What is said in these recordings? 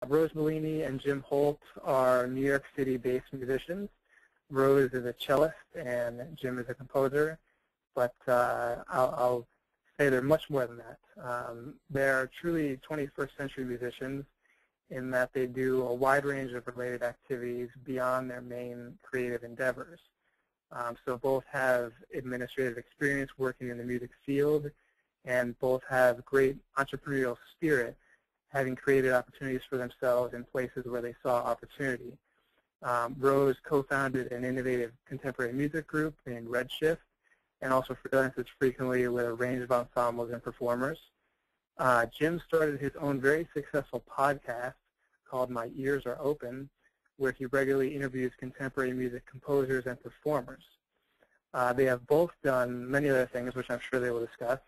Rose Bellini and Jim Holt are New York City-based musicians. Rose is a cellist and Jim is a composer, but I'll say they're much more than that. They're truly 21st century musicians in that they do a wide range of related activities beyond their main creative endeavors. So both have administrative experience working in the music field, and both have great entrepreneurial spirit, having created opportunities for themselves in places where they saw opportunity. Rose co-founded an innovative contemporary music group named Redshift, and also freelances frequently with a range of ensembles and performers. Jim started his own very successful podcast called My Ears Are Open, where he regularly interviews contemporary music composers and performers. They have both done many other things, which I'm sure they will discuss,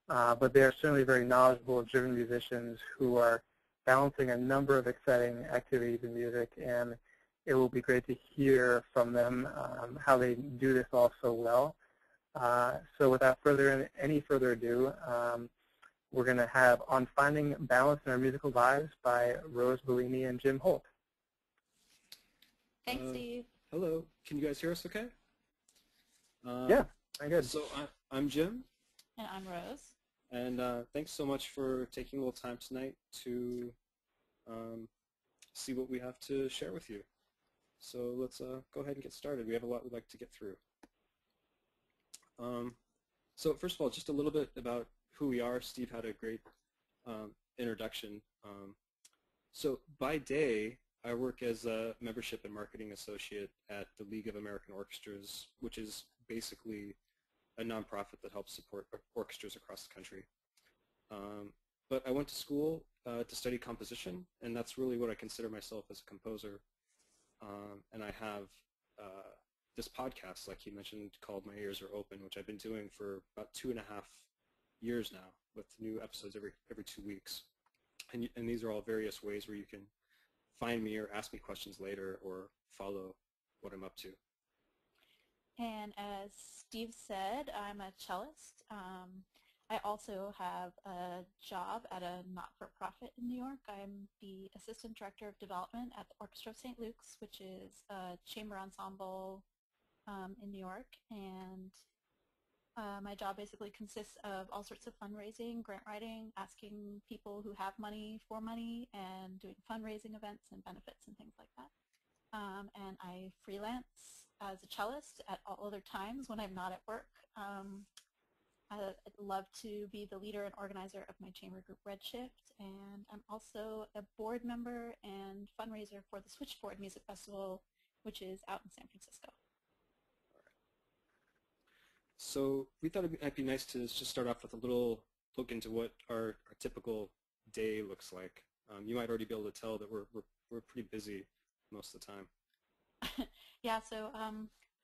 but they are certainly very knowledgeable, driven musicians who are balancing a number of exciting activities in music, and it will be great to hear from them how they do this all so well. So without any further ado, we're going to have On Finding Balance in Our Musical Lives by Rose Bellini and Jim Holt. Thanks, Steve. Hello. Can you guys hear us okay? Yeah, very good. So I'm Jim. And I'm Rose. And thanks so much for taking a little time tonight to see what we have to share with you. So let's go ahead and get started. We have a lot we'd like to get through. So first of all, just a little bit about who we are. Steve had a great introduction. So by day, I work as a membership and marketing associate at the League of American Orchestras, which is basically a nonprofit that helps support orchestras across the country. But I went to school to study composition, and that's really what I consider myself as a composer. And I have this podcast, like he mentioned, called My Ears Are Open, which I've been doing for about 2.5 years now, with new episodes every 2 weeks. And these are all various ways where you can find me or ask me questions later or follow what I'm up to. And as Steve said, I'm a cellist. I also have a job at a not-for-profit in New York. I'm the Assistant Director of Development at the Orchestra of St. Luke's, which is a chamber ensemble in New York. And my job basically consists of all sorts of fundraising, grant writing, asking people who have money for money, and doing fundraising events and benefits and things like that. And I freelance as a cellist at all other times when I'm not at work. I'd love to be the leader and organizer of my chamber group Redshift, and I'm also a board member and fundraiser for the Switchboard Music Festival, which is out in San Francisco. So we thought it might be nice to just start off with a little look into what our typical day looks like. You might already be able to tell that we're pretty busy most of the time. Yeah, so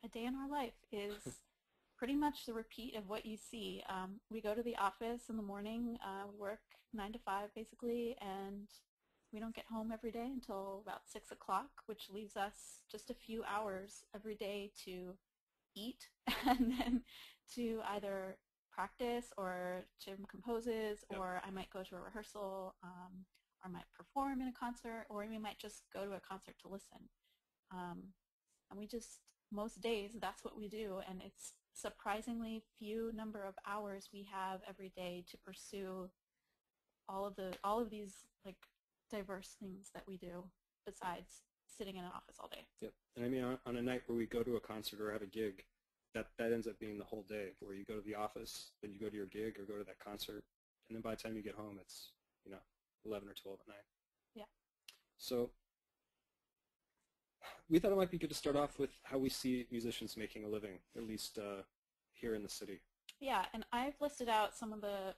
a day in our life is pretty much the repeat of what you see. We go to the office in the morning, we work 9 to 5 basically, and we don't get home every day until about 6 o'clock, which leaves us just a few hours every day to eat and then to either practice, or Jim composes, Yep. or I might go to a rehearsal, or I might perform in a concert, or we might just go to a concert to listen. And we just, most days, that's what we do, and it's surprisingly few number of hours we have every day to pursue all of these like diverse things that we do besides sitting in an office all day. Yep. And I mean, on a night where we go to a concert or have a gig, that ends up being the whole day, where you go to the office, then you go to your gig or go to that concert, and then by the time you get home, it's 11 or 12 at night. Yeah. So we thought it might be good to start off with how we see musicians making a living, at least here in the city. Yeah, and I've listed out some of the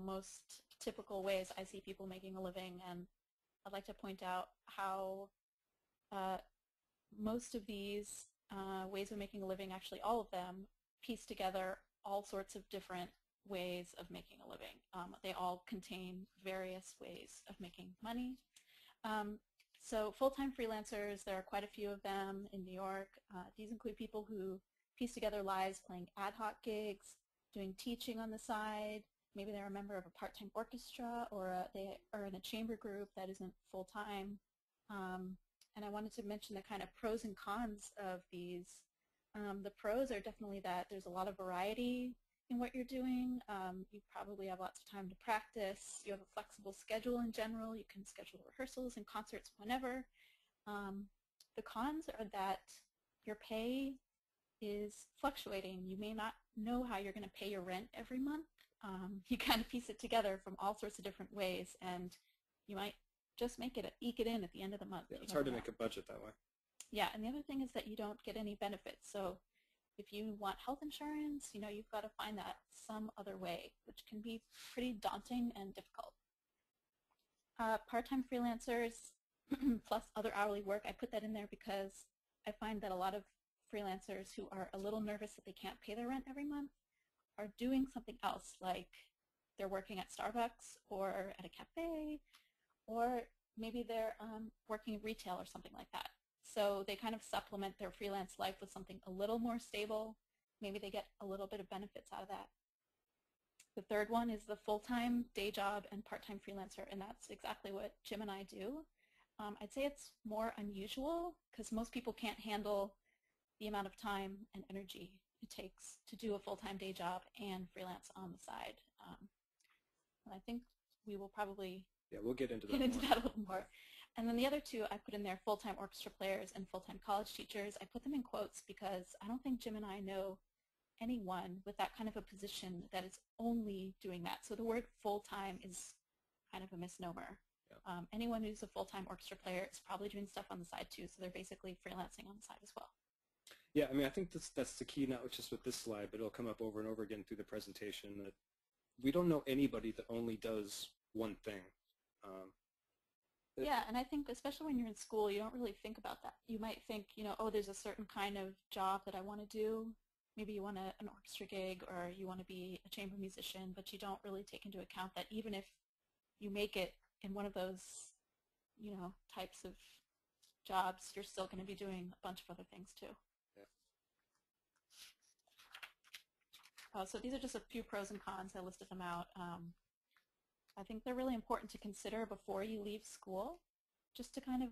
most typical ways I see people making a living, and I'd like to point out how most of these ways of making a living, actually all of them, piece together all sorts of different ways of making a living. They all contain various ways of making money. So full-time freelancers, there are quite a few of them in New York. These include people who piece together lives playing ad hoc gigs, doing teaching on the side, maybe they're a member of a part-time orchestra, or they are in a chamber group that isn't full-time. And I wanted to mention the kind of pros and cons of these. The pros are definitely that there's a lot of variety in what you're doing. You probably have lots of time to practice. You have a flexible schedule in general. You can schedule rehearsals and concerts whenever. The cons are that your pay is fluctuating. You may not know how you're going to pay your rent every month. You kind of piece it together from all sorts of different ways, and you might just eke it in at the end of the month. Yeah, it's hard to make a budget that way. Yeah, and the other thing is that you don't get any benefits. So if you want health insurance, you've got to find that some other way, which can be pretty daunting and difficult. Part-time freelancers plus other hourly work, I put that in there because I find that a lot of freelancers who are a little nervous that they can't pay their rent every month are doing something else, like they're working at Starbucks or at a cafe, or maybe they're working in retail or something like that. So they kind of supplement their freelance life with something a little more stable. Maybe they get a little bit of benefits out of that. The third one is the full-time day job and part-time freelancer, and that's exactly what Jim and I do. I'd say it's more unusual because most people can't handle the amount of time and energy it takes to do a full-time day job and freelance on the side. And I think we will probably we'll get into that a little more. And then the other two I put in there, full-time orchestra players and full-time college teachers. I put them in quotes because I don't think Jim and I know anyone with that kind of a position that is only doing that. So the word full-time is kind of a misnomer. Yeah. Anyone who's a full-time orchestra player is probably doing stuff on the side too, so they're basically freelancing on the side as well. Yeah, I mean, I think that's the key, not just with this slide, but it'll come up over and over again through the presentation, that we don't know anybody that only does one thing. Yeah, and I think especially when you're in school, you don't really think about that. You might think, oh, there's a certain kind of job that I want to do. Maybe you want an orchestra gig, or you want to be a chamber musician, but you don't really take into account that even if you make it in one of those, types of jobs, you're still going to be doing a bunch of other things too. Yeah. So these are just a few pros and cons. I listed them out. I think they're really important to consider before you leave school, just to kind of,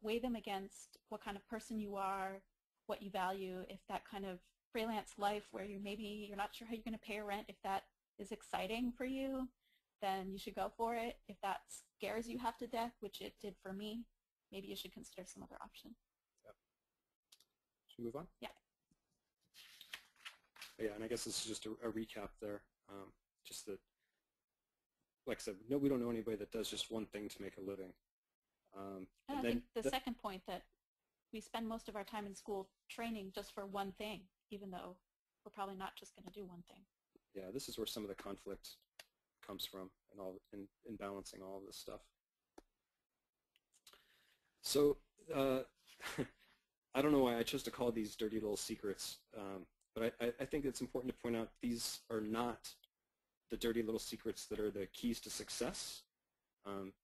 weigh them against what kind of person you are, what you value. If that kind of freelance life where you're not sure how you're going to pay your rent, if that is exciting for you, then you should go for it. If that scares you half to death, which it did for me, maybe you should consider some other option. Yep. Should we move on? Yeah. Yeah, and I guess this is just a recap there. Just that, like I said, no, we don't know anybody that does just one thing to make a living. And I think the second point, that we spend most of our time in school training just for one thing, even though we're probably not just going to do one thing. Yeah, this is where some of the conflict comes from, and all in balancing all of this stuff. So I don't know why I chose to call these dirty little secrets, but I think it's important to point out these are not the dirty little secrets that are the keys to success.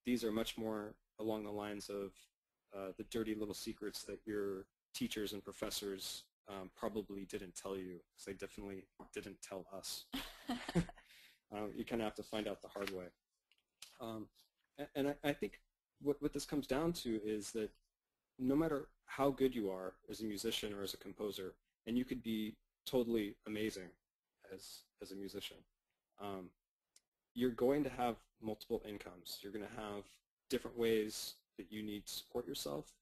These are much more along the lines of the dirty little secrets that your teachers and professors probably didn't tell you, because they definitely didn't tell us. You kind of have to find out the hard way. And I think what this comes down to is that no matter how good you are as a musician or as a composer, and you could be totally amazing as a musician, you're going to have multiple incomes. You're going to have different ways that you need to support yourself,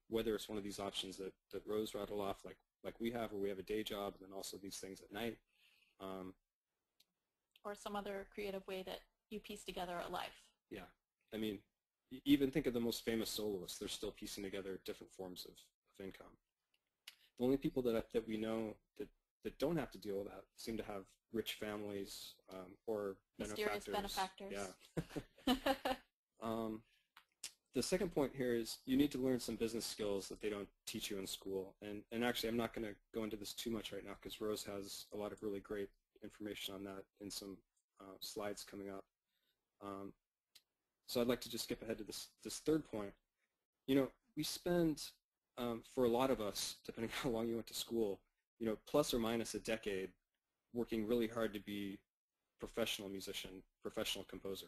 whether it's one of these options that Rose rattled off, like we have, where we have a day job and then also these things at night. Or some other creative way that you piece together a life. Yeah. I mean, even think of the most famous soloists. They're still piecing together different forms of income. The only people that we know that don't have to deal with that seem to have rich families or mysterious benefactors. Yeah. The second point here is you need to learn some business skills that they don't teach you in school. And actually, I'm not going to go into this too much right now because Rose has a lot of really great information on that in some slides coming up. So I'd like to just skip ahead to this third point. We spend, for a lot of us, depending on how long you went to school, plus or minus a decade, working really hard to be professional musician, professional composer.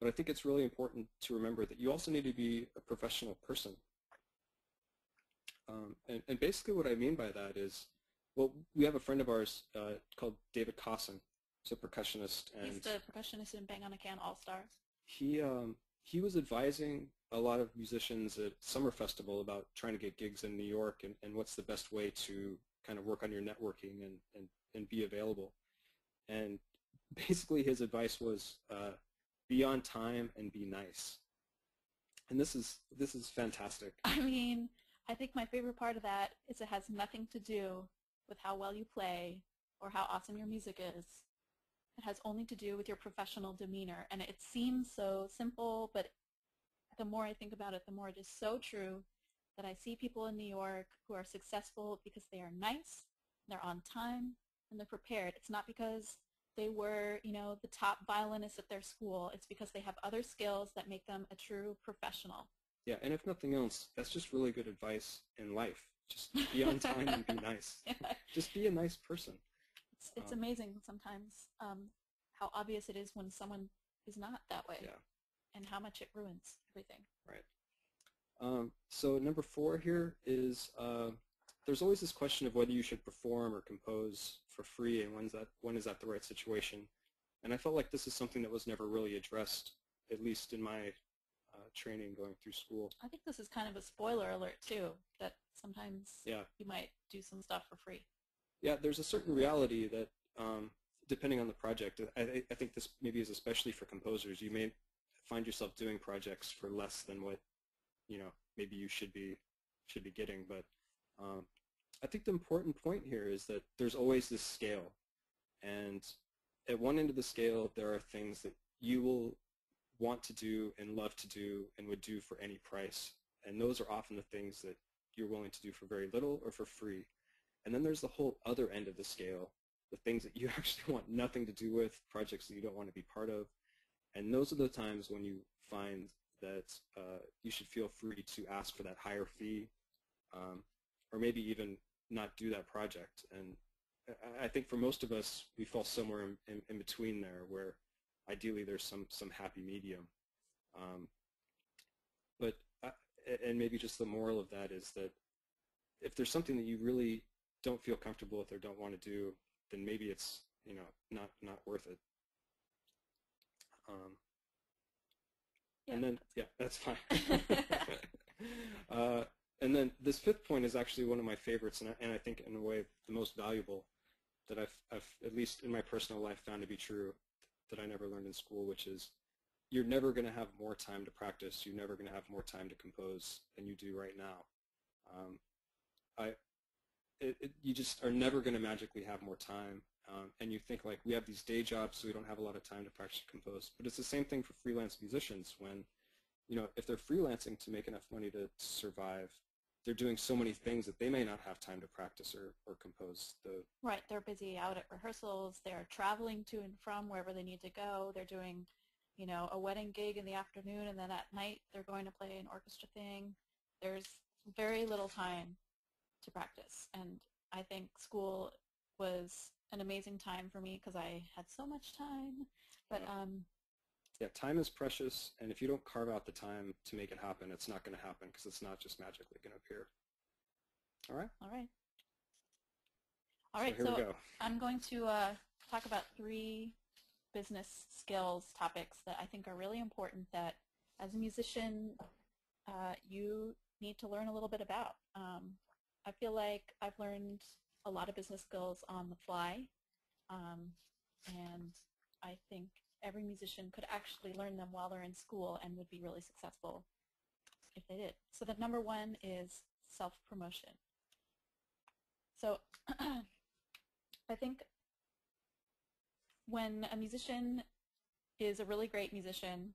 But I think it's really important to remember that you also need to be a professional person. And basically what I mean by that is, well, we have a friend of ours called David Cosson. He's a percussionist. And he's the percussionist in Bang on a Can All-Stars. He was advising a lot of musicians at Summer Festival about trying to get gigs in New York and what's the best way to kind of work on your networking and be available. And basically his advice was be on time and be nice. And this is fantastic. I mean, I think my favorite part of that is it has nothing to do with how well you play or how awesome your music is. It has only to do with your professional demeanor. And it seems so simple, but the more I think about it, the more it is so true that I see people in New York who are successful because they are nice, they're on time, and they're prepared. It's not because they were, you know, the top violinist at their school. It's because they have other skills that make them a true professional. Yeah, and if nothing else, that's just really good advice in life. Just be on time and be nice. Yeah. Just be a nice person. It's amazing sometimes how obvious it is when someone is not that way. Yeah. And how much it ruins everything. Right. So number 4 here is there's always this question of whether you should perform or compose for free, and when is that the right situation? And I felt like this is something that was never really addressed, at least in my training going through school. I think this is kind of a spoiler alert too, that sometimes you might do some stuff for free. Yeah, there's a certain reality that depending on the project, I think this maybe is especially for composers. You may find yourself doing projects for less than what maybe you should be getting, but I think the important point here is that there's always this scale, and at one end of the scale there are things that you will want to do and love to do and would do for any price, and those are often the things that you're willing to do for very little or for free. And then there's the whole other end of the scale, the things that you actually want nothing to do with, projects that you don't want to be part of. And those are the times when you find that you should feel free to ask for that higher fee, or maybe even not do that project. And I think for most of us, we fall somewhere in between there, where ideally there's some happy medium. And maybe just the moral of that is that if there's something that you really don't feel comfortable with or don't want to do, then maybe it's not worth it. And then that's fine. And then this 5th point is actually one of my favorites, and I think in a way the most valuable that I've at least in my personal life found to be true, that I never learned in school, which is you're never going to have more time to practice. You're never going to have more time to compose than you do right now. You just are never going to magically have more time. And you think like we have these day jobs, so we don't have a lot of time to practice compose. But it's the same thing for freelance musicians. When, if they're freelancing to make enough money to survive, they're doing so many things that they may not have time to practice or compose. Right, they're busy out at rehearsals. They're traveling to and from wherever they need to go. They're doing, a wedding gig in the afternoon, and then at night they're going to play an orchestra thing. There's very little time to practice, and I think school was an amazing time for me because I had so much time. But yeah, time is precious, and if you don't carve out the time to make it happen, it's not going to happen because it's not just magically going to appear. All right? All right. All right, so here we go. I'm going to talk about 3 business skills topics that I think are really important that as a musician you need to learn a little bit about. I feel like I've learned a lot of business skills on the fly, and I think every musician could actually learn them while they're in school and would be really successful if they did. So the number 1 is self-promotion. So I think when a musician is a really great musician,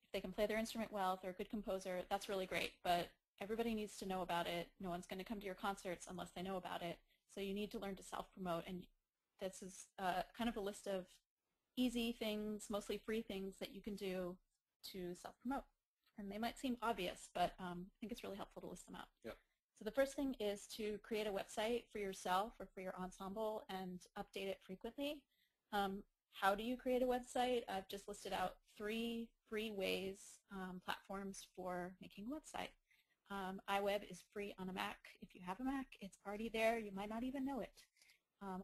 if they can play their instrument well, if they're a good composer, that's really great, but everybody needs to know about it. No one's going to come to your concerts unless they know about it. So you need to learn to self-promote, and this is kind of a list of easy things, mostly free things that you can do to self-promote. And they might seem obvious, but I think it's really helpful to list them out. Yep. So the first thing is to create a website for yourself or for your ensemble and update it frequently. how do you create a website? I've just listed out 3 free ways, platforms for making a website. iWeb is free on a Mac. If you have a Mac, it's already there. You might not even know it.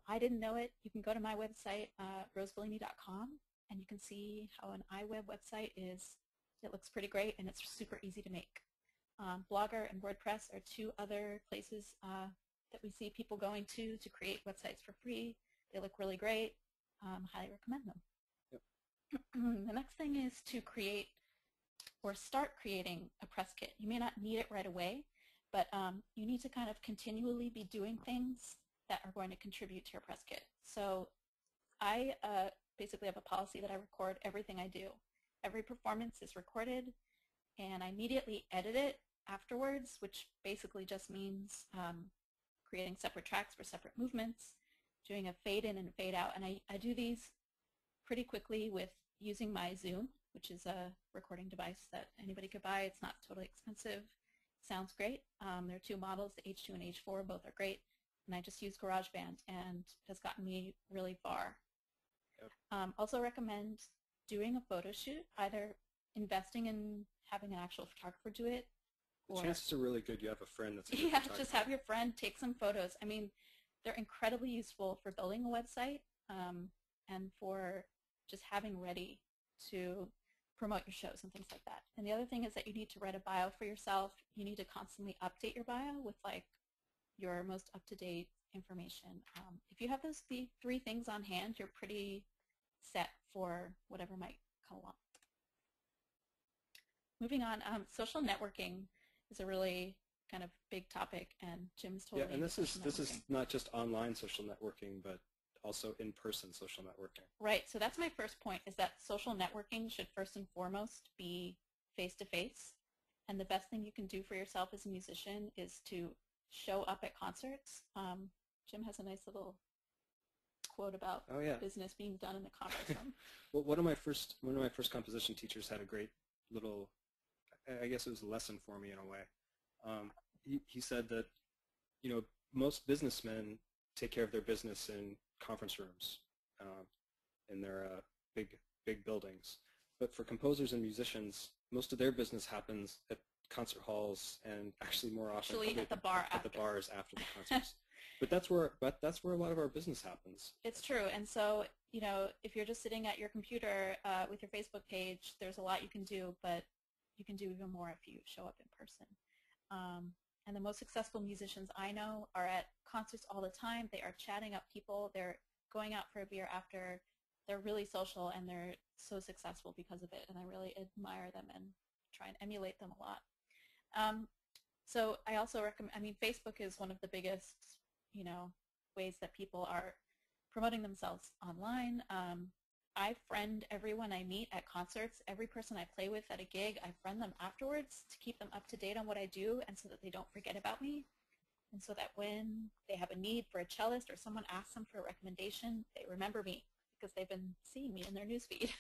I didn't know it. You can go to my website, rosebellini.com, and you can see how an iWeb website is. It looks pretty great, and it's super easy to make. Blogger and WordPress are 2 other places that we see people going to create websites for free. They look really great. Highly recommend them. Yep. The next thing is to create or start creating a press kit. You may not need it right away, but you need to kind of continually be doing things that are going to contribute to your press kit. So I basically have a policy that I record everything I do. Every performance is recorded, and I immediately edit it afterwards, which basically just means creating separate tracks for separate movements, doing a fade in and fade out. And I do these pretty quickly with using my Zoom, which is a recording device that anybody could buy. It's not totally expensive. Sounds great. There are 2 models, the H2 and H4, both are great. And I just use GarageBand, and it has gotten me really far. Yep. Also recommend doing a photo shoot, either investing in having an actual photographer do it. The chances are really good you have a friend that's a good yeah, photographer. Just have your friend take some photos. I mean, they're incredibly useful for building a website and for just having ready to promote your shows and things like that. And the other thing is that you need to write a bio for yourself. You need to constantly update your bio with like your most up-to-date information. If you have those 3 things on hand, you're pretty set for whatever might come along. Moving on, social networking is a really kind of big topic, and Jim's totally and this is not just online social networking, but also in-person social networking. Right. So that's my first point, is that social networking should first and foremost be face-to-face. And the best thing you can do for yourself as a musician is to show up at concerts. Jim has a nice little quote about business being done in the conference room. Well, one of my first composition teachers had a great little, I guess it was a lesson for me in a way. He said that, you know, most businessmen take care of their business in conference rooms, in their big buildings. But for composers and musicians, most of their business happens at concert halls, and actually more often at the bar at the bars after the concerts. But that's where a lot of our business happens. It's true. And so, you know, if you're just sitting at your computer with your Facebook page, there's a lot you can do, but you can do even more if you show up in person. And the most successful musicians I know are at concerts all the time. They are chatting up people. They're going out for a beer after. They're really social, and they're so successful because of it. And I really admire them and try and emulate them a lot. So I also recommend, I mean, Facebook is one of the biggest, you know, ways that people are promoting themselves online. I friend everyone I meet at concerts. Every person I play with at a gig, I friend them afterwards to keep them up to date on what I do, and so that they don't forget about me. And so that when they have a need for a cellist or someone asks them for a recommendation, they remember me because they've been seeing me in their newsfeed.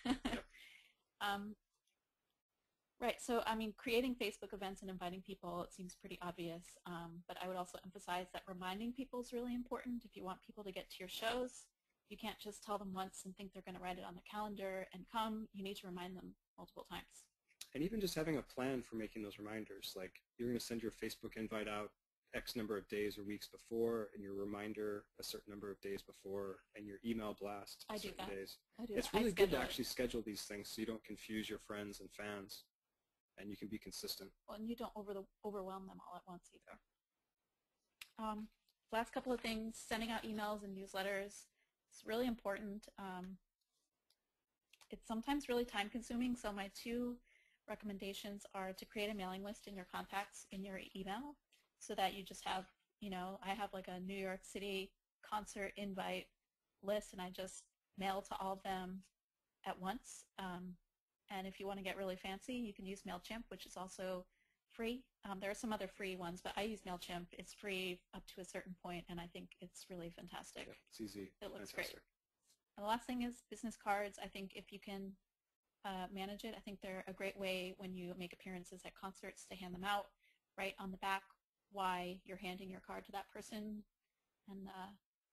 Right, so I mean, creating Facebook events and inviting people, it seems pretty obvious, but I would also emphasize that reminding people is really important. If you want people to get to your shows, you can't just tell them once and think they're going to write it on the calendar and come. You need to remind them multiple times. And even just having a plan for making those reminders, like you're going to send your Facebook invite out X number of days or weeks before, and your reminder a certain number of days before, and your email blast certain days. It's really good to actually schedule these things so you don't confuse your friends and fans, and you can be consistent. Well, and you don't overwhelm them all at once either. Last couple of things, sending out emails and newsletters. It's really important. It's sometimes really time consuming, so my 2 recommendations are to create a mailing list in your contacts in your email so that you just have, you know, I have like a New York City concert invite list, and I just mail to all of them at once. And if you want to get really fancy, you can use MailChimp, which is also free. There are some other free ones, but I use MailChimp. It's free up to a certain point, and I think it's really fantastic. Yeah, it's easy. It looks great. And the last thing is business cards. I think if you can manage it, I think they're a great way when you make appearances at concerts to hand them out, write on the back why you're handing your card to that person. And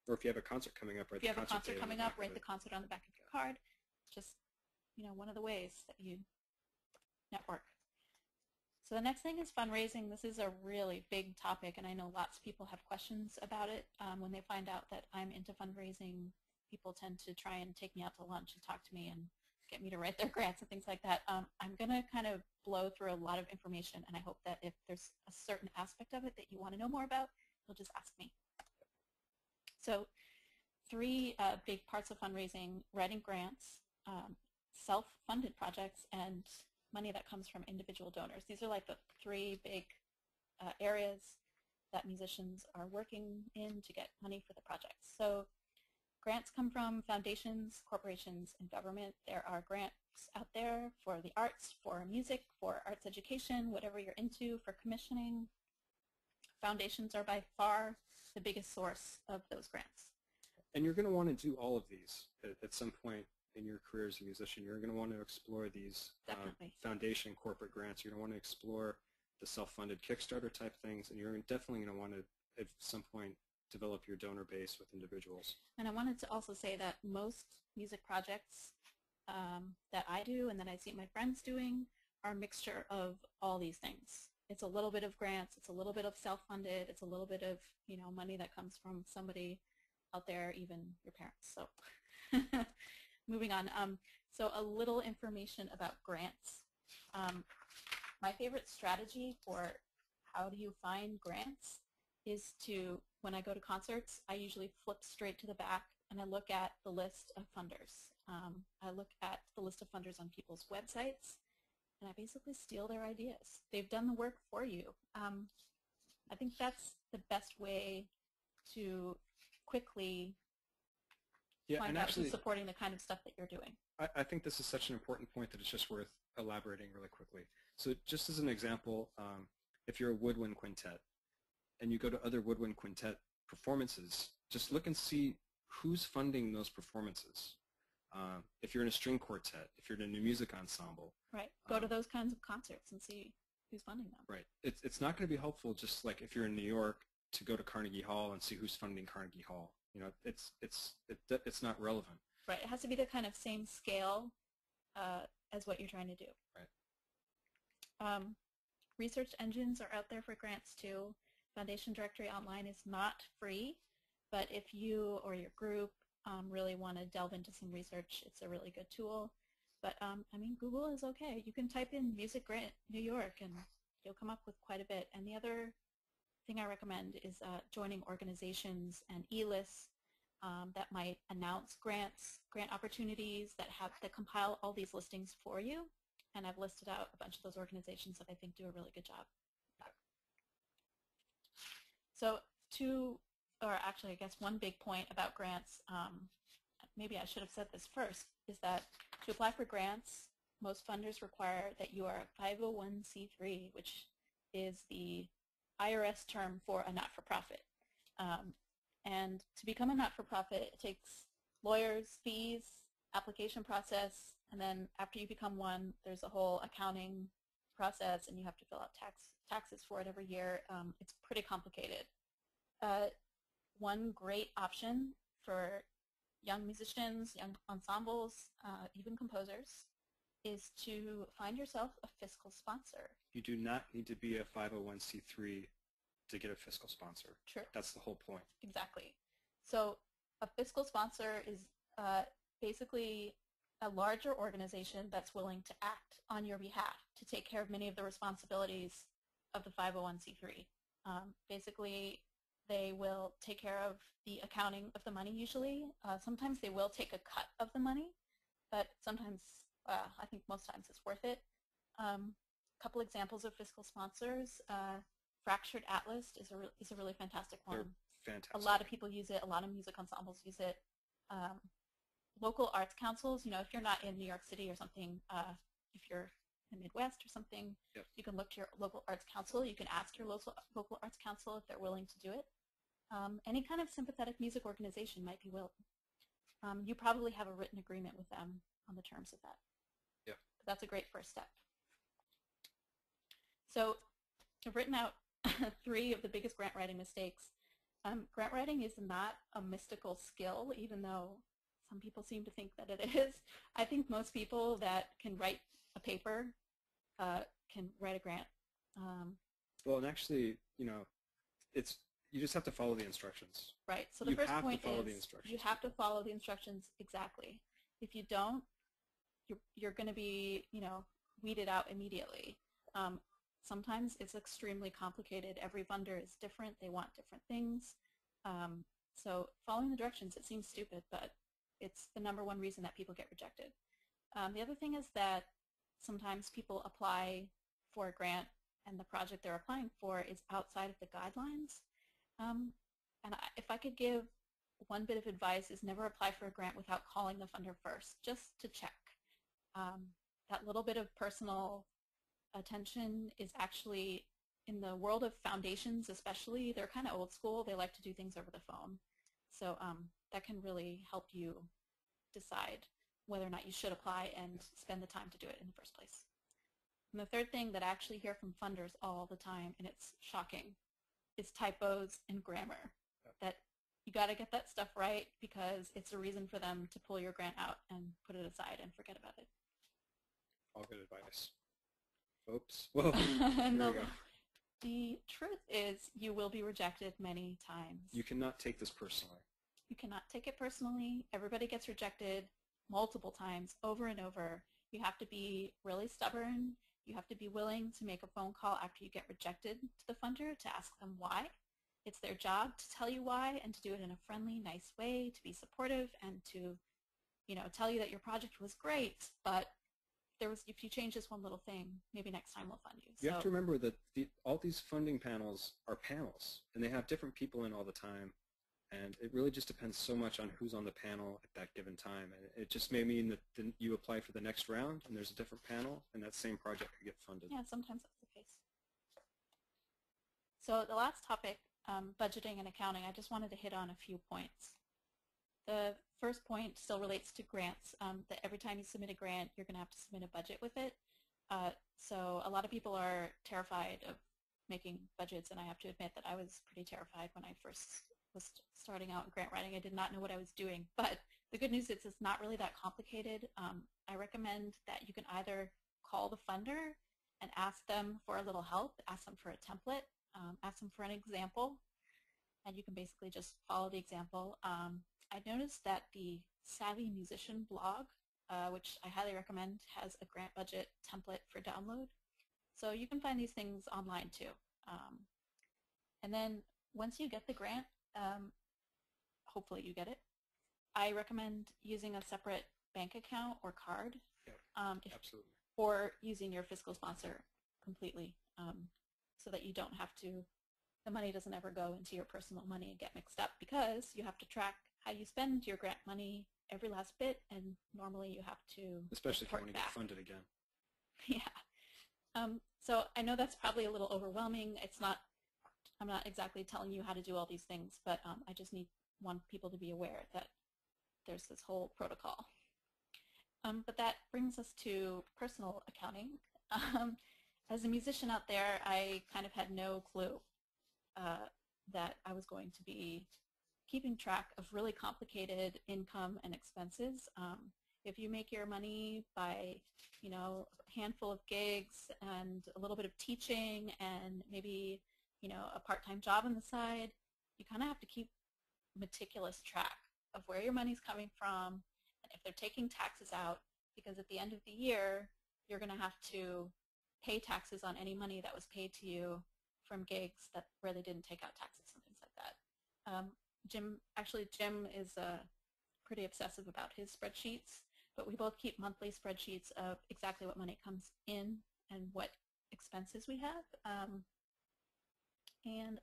or if you have a concert coming up, write the concert date on the back of it. write the concert on the back of your card. Just, one of the ways that you network. So the next thing is fundraising. This is a really big topic, and I know lots of people have questions about it. When they find out that I'm into fundraising, people tend to try and take me out to lunch and talk to me and get me to write their grants and things like that. I'm going to kind of blow through a lot of information, and I hope that if there's a certain aspect of it that you want to know more about, you'll just ask me. So 3 big parts of fundraising: writing grants, self-funded projects, and money that comes from individual donors. These are like the 3 big areas that musicians are working in to get money for the projects. So grants come from foundations, corporations, and government. There are grants out there for the arts, for music, for arts education, whatever you're into, for commissioning. Foundations are by far the biggest source of those grants. And you're going to want to do all of these at some point in your career as a musician. You're going to want to explore these foundation corporate grants. You're going to want to explore the self-funded Kickstarter type things, and you're definitely going to want to, at some point, develop your donor base with individuals. And I wanted to also say that most music projects that I do and that I see my friends doing are a mixture of all these things. It's a little bit of grants, it's a little bit of self-funded, it's a little bit of money that comes from somebody out there, even your parents. So moving on. So a little information about grants. My favorite strategy for how do you find grants is to, when I go to concerts, I usually flip straight to the back and I look at the list of funders. I look at the list of funders on people's websites, and I basically steal their ideas. They've done the work for you. I think that's the best way to quickly find out who's supporting the kind of stuff that you're doing. I think this is such an important point that it's just worth elaborating really quickly. So just as an example, if you're a woodwind quintet and you go to other woodwind quintet performances, just look and see who's funding those performances. If you're in a string quartet, if you're in a new music ensemble. Right. Go to those kinds of concerts and see who's funding them. Right. It's not going to be helpful just like if you're in New York to go to Carnegie Hall and see who's funding Carnegie Hall. It's not relevant. Right. It has to be the kind of same scale as what you're trying to do. Right. Research engines are out there for grants too. Foundation Directory Online is not free, but if you or your group really want to delve into some research, it's a really good tool. But I mean, Google is okay. You can type in Music Grant New York and you'll come up with quite a bit. And the other thing I recommend is joining organizations and e-lists that might announce grant opportunities that compile all these listings for you. And I've listed out a bunch of those organizations that I think do a really good job. So actually I guess one big point about grants, maybe I should have said this first, is that to apply for grants, most funders require that you are a 501c3, which is the IRS term for a not-for-profit. And to become a not-for-profit, it takes lawyers, fees, application process, and then after you become one, there's a whole accounting process, and you have to fill out taxes for it every year. It's pretty complicated. One great option for young musicians, young ensembles, even composers, is to find yourself a fiscal sponsor. You do not need to be a 501c3 to get a fiscal sponsor. True. That's the whole point. Exactly. So a fiscal sponsor is basically a larger organization that's willing to act on your behalf to take care of many of the responsibilities of the 501c3. Basically, they will take care of the accounting of the money usually. Sometimes they will take a cut of the money, but sometimes, I think most times it's worth it. A couple examples of fiscal sponsors. Fractured Atlas is a really fantastic one. They're fantastic. A lot of people use it. A lot of music ensembles use it. Local arts councils, if you're not in New York City or something, if you're in the Midwest or something, yep. You can look to your local arts council. You can ask your local arts council if they're willing to do it. Any kind of sympathetic music organization might be willing. You probably have a written agreement with them on the terms of that. Yeah. But that's a great first step. So I've written out 3 of the biggest grant writing mistakes. Grant writing is not a mystical skill, even though some people seem to think that it is. I think most people that can write a paper can write a grant. Well, and actually, you just have to follow the instructions. Right. So the first point is you have to follow the instructions exactly. If you don't, you're going to be, weeded out immediately. Sometimes it's extremely complicated. Every funder is different. They want different things. So following the directions, it seems stupid, but it's the #1 reason that people get rejected. The other thing is that sometimes people apply for a grant and the project they're applying for is outside of the guidelines. If I could give one bit of advice is never apply for a grant without calling the funder first, just to check. That little bit of personal attention is actually, in the world of foundations especially, they're kind of old school. They like to do things over the phone. So that can really help you decide whether or not you should apply and spend the time to do it in the first place. And the third thing that I actually hear from funders all the time, and it's shocking, is typos and grammar. That you got to get that stuff right because it's a reason for them to pull your grant out and put it aside and forget about it. All good advice. Oops. Whoa. No, the truth is you will be rejected many times. You cannot take this personally. You cannot take it personally. Everybody gets rejected multiple times, over and over. You have to be really stubborn. You have to be willing to make a phone call after you get rejected to the funder to ask them why. It's their job to tell you why and to do it in a friendly, nice way, to be supportive and to, tell you that your project was great, but if you change this one little thing, maybe next time we'll fund you. You have to remember that all these funding panels are panels, and they have different people in all the time, and it really just depends so much on who's on the panel at that given time. And it just may mean that you apply for the next round, and there's a different panel, and that same project could get funded. Yeah, sometimes that's the case. So the last topic, budgeting and accounting, I just wanted to hit on a few points. The first point still relates to grants, that every time you submit a grant, you're going to have to submit a budget with it. So a lot of people are terrified of making budgets, and I have to admit that I was pretty terrified when I first was starting out in grant writing. I did not know what I was doing, but the good news is it's not really that complicated. I recommend that you can either call the funder and ask them for a little help, ask them for a template, ask them for an example, and you can basically just follow the example. I noticed that the Savvy Musician blog, which I highly recommend, has a grant budget template for download. So you can find these things online too. And then once you get the grant, hopefully you get it, I recommend using a separate bank account or card. Yep, absolutely. Or using your fiscal sponsor completely so that you don't have to, the money doesn't ever go into your personal money and get mixed up, because you have to track how you spend your grant money every last bit, and normally you have to especially if you want to get funded again. Yeah. So I know that's probably a little overwhelming. I'm not exactly telling you how to do all these things, but I just want people to be aware that there's this whole protocol. But that brings us to personal accounting. As a musician out there, I kind of had no clue that I was going to be keeping track of really complicated income and expenses. If you make your money by, a handful of gigs and a little bit of teaching and maybe, a part-time job on the side, you kind of have to keep meticulous track of where your money's coming from and if they're taking taxes out, because at the end of the year, you're going to have to pay taxes on any money that was paid to you from gigs where they didn't take out taxes and things like that. Jim is pretty obsessive about his spreadsheets, but we both keep monthly spreadsheets of exactly what money comes in and what expenses we have. And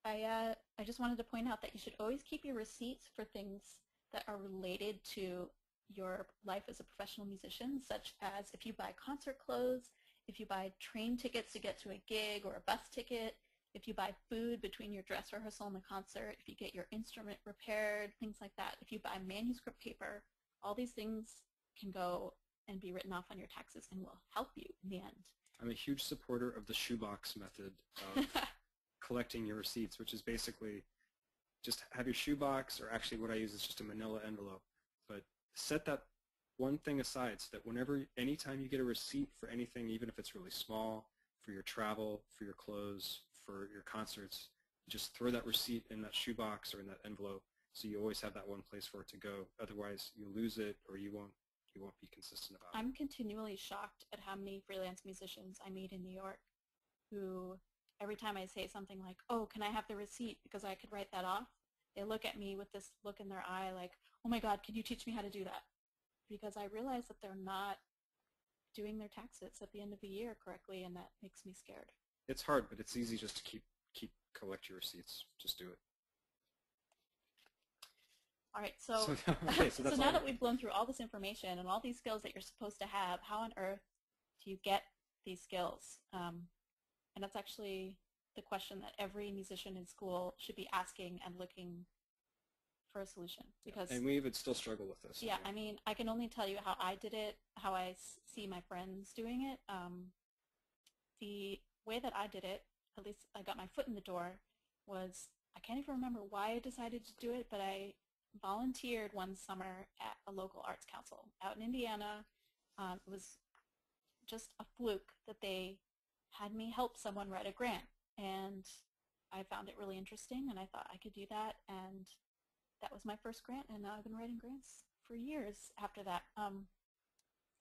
I just wanted to point out that you should always keep your receipts for things that are related to your life as a professional musician, such as if you buy concert clothes, if you buy train tickets to get to a gig or a bus ticket, if you buy food between your dress rehearsal and the concert, if you get your instrument repaired, things like that. If you buy manuscript paper, all these things can go and be written off on your taxes and will help you in the end. I'm a huge supporter of the shoebox method of collecting your receipts, which is basically just have your shoebox, or actually what I use is just a manila envelope. set that one thing aside so that anytime you get a receipt for anything, even if it's really small, for your travel, for your clothes, for your concerts, just throw that receipt in that shoebox or in that envelope so you always have that one place for it to go. Otherwise, you lose it or you won't be consistent about it. I'm continually shocked at how many freelance musicians I meet in New York who every time I say something like, oh, can I have the receipt because I could write that off, they look at me with this look in their eye like, oh my God, can you teach me how to do that? Because I realize that they're not doing their taxes at the end of the year correctly, and that makes me scared. It's hard, but it's easy just to collect your receipts. Just do it. All right, so okay, so now that we've blown through all this information and all these skills that you're supposed to have, how on earth do you get these skills? And that's actually the question that every musician in school should be asking and looking for a solution. And we even still struggle with this. Yeah, I mean, I can only tell you how I did it, how I see my friends doing it. The way that I did it, at least I got my foot in the door, was I can't even remember why I decided to do it, but I volunteered one summer at a local arts council out in Indiana. It was just a fluke that they had me help someone write a grant, and I found it really interesting, and I thought I could do that, and that was my first grant, and now I've been writing grants for years after that. I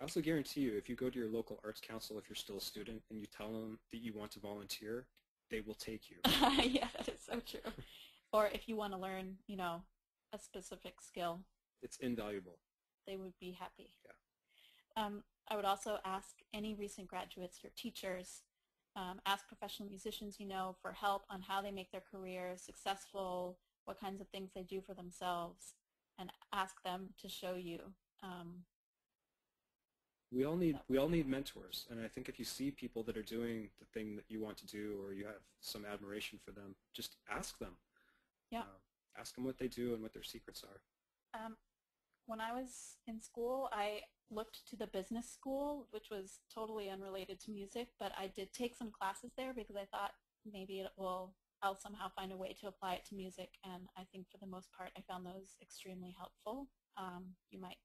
also guarantee you, if you go to your local arts council, if you're still a student, and you tell them that you want to volunteer, they will take you. Yeah, that is so true. Or if you want to learn, you know, a specific skill. It's invaluable. They would be happy. Yeah. I would also ask any recent graduates, your teachers, ask professional musicians you know for help on how they make their careers successful, what kinds of things they do for themselves, and ask them to show you. We all need mentors, and I think if you see people that are doing the thing that you want to do, or you have some admiration for them, just ask them. Yeah. Ask them what they do and what their secrets are. When I was in school, I looked to the business school, which was totally unrelated to music, but I did take some classes there because I thought maybe I'll somehow find a way to apply it to music, and I think for the most part I found those extremely helpful. You might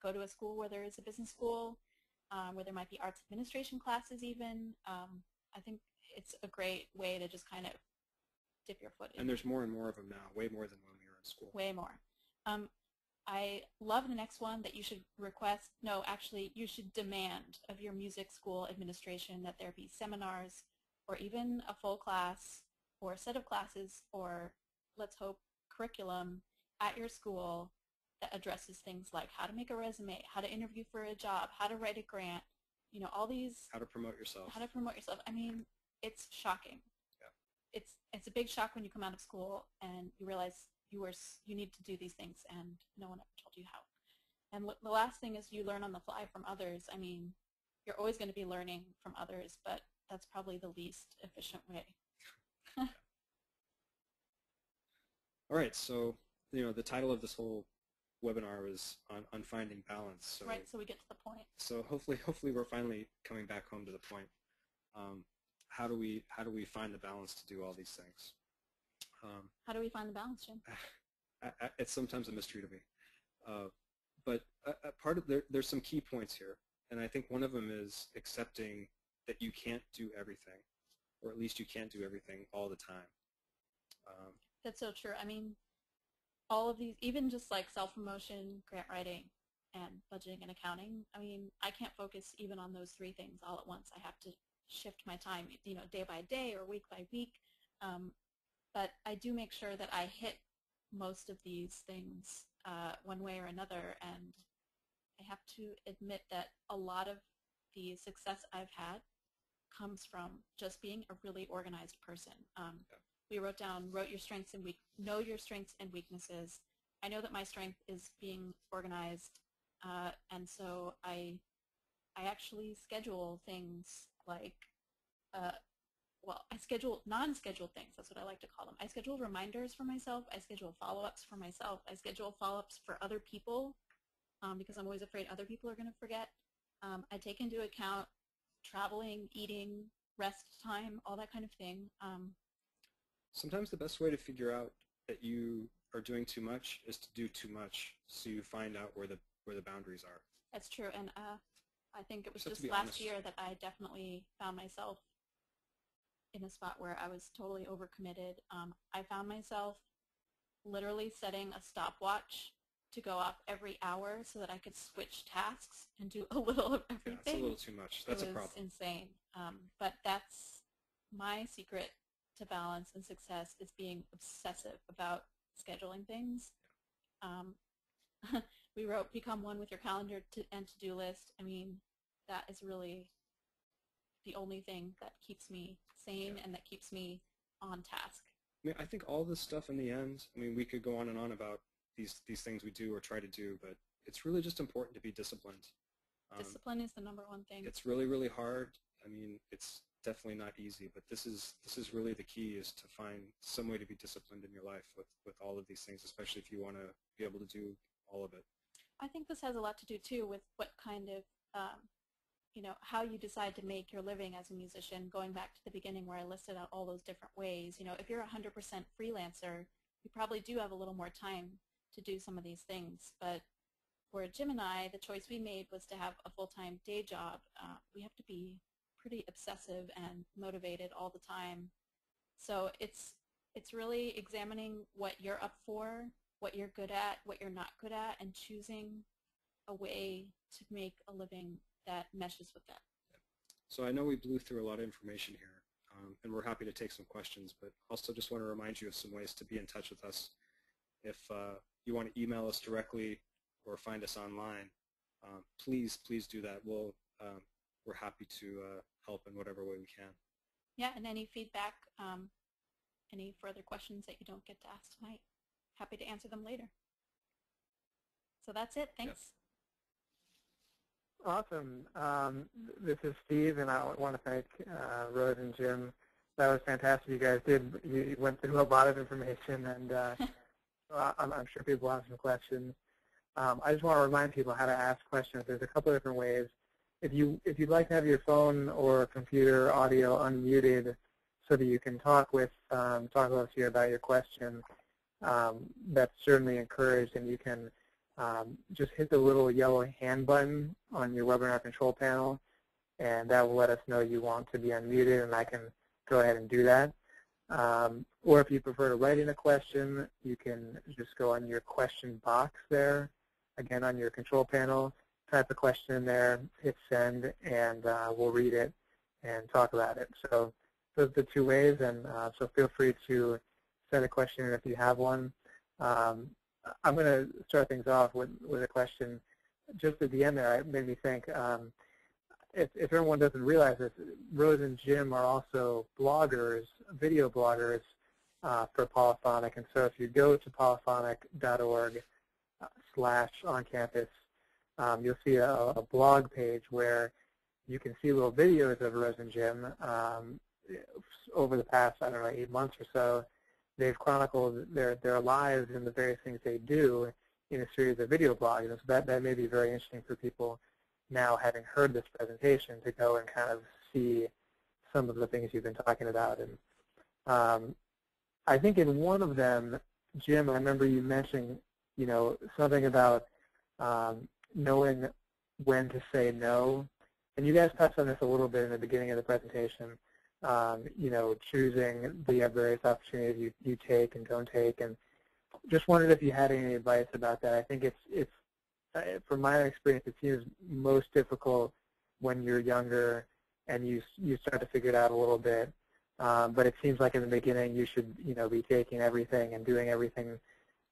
go to a school where there is a business school, where there might be arts administration classes even. I think it's a great way to just kind of dip your foot in. And there's more and more of them now, way more than when we were in school. Way more. I love the next one that you should you should demand of your music school administration that there be seminars or even a full class or a set of classes or, let's hope, curriculum at your school that addresses things like how to make a resume, how to interview for a job, how to write a grant, you know, all these. How to promote yourself. How to promote yourself. I mean, it's shocking. Yeah. It's a big shock when you come out of school and you realize you need to do these things and no one ever told you how. And the last thing is you learn on the fly from others. I mean, you're always going to be learning from others, but that's probably the least efficient way. All right, so the title of this whole webinar was on finding balance. So, right, so we get to the point. So hopefully we're finally coming back home to the point. How do we find the balance to do all these things? How do we find the balance, Jim? It's sometimes a mystery to me. But part of there's some key points here, and I think one of them is accepting that you can't do everything, or at least you can't do everything all the time. That's so true. I mean, all of these, even just like self-promotion, grant writing, and budgeting and accounting, I mean, I can't focus even on those three things all at once. I have to shift my time, day by day or week by week. But I do make sure that I hit most of these things one way or another, and I have to admit that a lot of the success I've had comes from just being a really organized person. We wrote your strengths and know your strengths and weaknesses. I know that my strength is being organized, and so I actually schedule things like I schedule non-scheduled things. That's what I like to call them. I schedule reminders for myself. I schedule follow-ups for myself. I schedule follow-ups for other people because I'm always afraid other people are going to forget. I take into account traveling, eating, rest time, all that kind of thing. Sometimes the best way to figure out that you are doing too much is to do too much, so you find out where the where the boundaries are. That's true, and I think it was Just have to just be last honest. year that I definitely found myself in a spot where I was totally overcommitted. I found myself literally setting a stopwatch to go off every hour so that I could switch tasks and do a little of everything. Yeah, it's a little too much. That's a problem. It was insane. But that's my secret to balance and success, is being obsessive about scheduling things. We wrote become one with your calendar and to-do list. I mean, that is really the only thing that keeps me sane and that keeps me on task. I mean, I think all this stuff in the end, I mean, we could go on and on about these things we do or try to do, but it's really just important to be disciplined. Discipline is the number one thing. It's really, really hard. I mean, it's definitely not easy, but this is really the key, is to find some way to be disciplined in your life with all of these things, especially if you want to be able to do all of it. I think this has a lot to do too with what kind of how you decide to make your living as a musician, going back to the beginning where I listed out all those different ways. If you're 100% freelancer, you probably do have a little more time to do some of these things. But for Jim and I, the choice we made was to have a full-time day job. We have to be pretty obsessive and motivated all the time. So it's really examining what you're up for, what you're good at, what you're not good at, and choosing a way to make a living that meshes with that. So I know we blew through a lot of information here, and we're happy to take some questions, but also just want to remind you of some ways to be in touch with us. If you want to email us directly or find us online, please do that. We're happy to help in whatever way we can. Yeah, and any feedback, any further questions that you don't get to ask tonight, happy to answer them later. So that's it. Thanks. Yep. Awesome. This is Steve, and I want to thank Rose and Jim. That was fantastic. You went through a lot of information, and I'm sure people have some questions. I just want to remind people how to ask questions. There's a couple of different ways. If you'd like to have your phone or computer audio unmuted so that you can talk with us here about your question, that's certainly encouraged, and you can just hit the little yellow hand button on your webinar control panel, and that will let us know you want to be unmuted, and I can go ahead and do that. Or if you prefer to write in a question, you can just go on your question box there, again on your control panel, type a question in there, hit send, and we'll read it and talk about it. So those are the two ways, and so feel free to send a question in if you have one. I'm going to start things off with a question. Just at the end there, it made me think, if everyone doesn't realize this, Rose and Jim are also bloggers, video bloggers for Polyphonic. And so if you go to polyphonic.org/oncampus, you'll see a blog page where you can see little videos of Rose and Jim over the past, 8 months or so. They've chronicled their lives and the various things they do in a series of video blogs. And so that may be very interesting for people now, having heard this presentation, to go and kind of see some of the things you've been talking about. And I think in one of them, Jim, I remember you mentioning, something about knowing when to say no. And you guys touched on this a little bit in the beginning of the presentation. Choosing the various opportunities you take and don't take, and just wondered if you had any advice about that. I think it's from my experience, it seems most difficult when you're younger and you start to figure it out a little bit. But it seems like in the beginning you should be taking everything and doing everything,